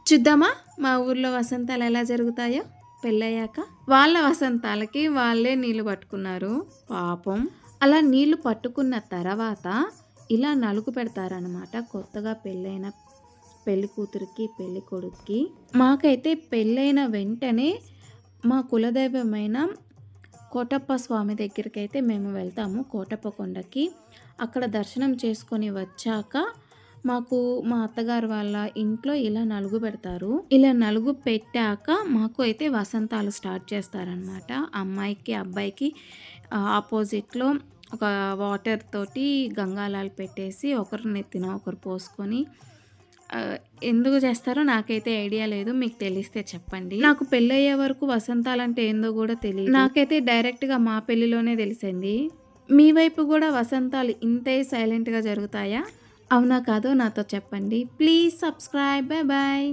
చూద్దామా మా ఊర్లో వసంతాలు ఎలా జరుగుతాయో పెళ్ళయ్యాక. వాళ్ళ వసంతాలకి వాళ్ళే నీళ్ళు పట్టుకున్నారు పాపం. అలా నీళ్ళు పట్టుకున్న తర్వాత ఇలా నలుగు పెడతారనమాట కొత్తగా పెళ్ళైన పెళ్లి కూతురికి పెళ్లి కొడుక్కి. మాకైతే పెళ్ళైన వెంటనే మా కులదైవమైన కోటప్ప స్వామి దగ్గరికైతే మేము వెళ్తాము, కోటప్ప కొండకి. అక్కడ దర్శనం చేసుకొని వచ్చాక మాకు మా అత్తగారు వాళ్ళ ఇంట్లో ఇలా నలుగు పెడతారు. ఇలా నలుగు పెట్టాక మాకు అయితే వసంతాలు స్టార్ట్ చేస్తారనమాట. అమ్మాయికి అబ్బాయికి ఆపోజిట్లో ఒక వాటర్ తోటి గంగాలాలు పెట్టేసి ఒకరు నెత్తిన ఒకరు పోసుకొని ఎందుకు చేస్తారో నాకైతే ఐడియా లేదు. మీకు తెలిస్తే చెప్పండి. నాకు పెళ్ళయ్యే వరకు వసంతాలంటే ఏందో కూడా తెలియదు. నాకైతే డైరెక్ట్గా మా పెళ్ళిలోనే తెలిసింది. మీ వైపు కూడా వసంతాలు ఇంతే సైలెంట్గా జరుగుతాయా? అవునా కాదో నాతో చెప్పండి. Please subscribe. Bye bye.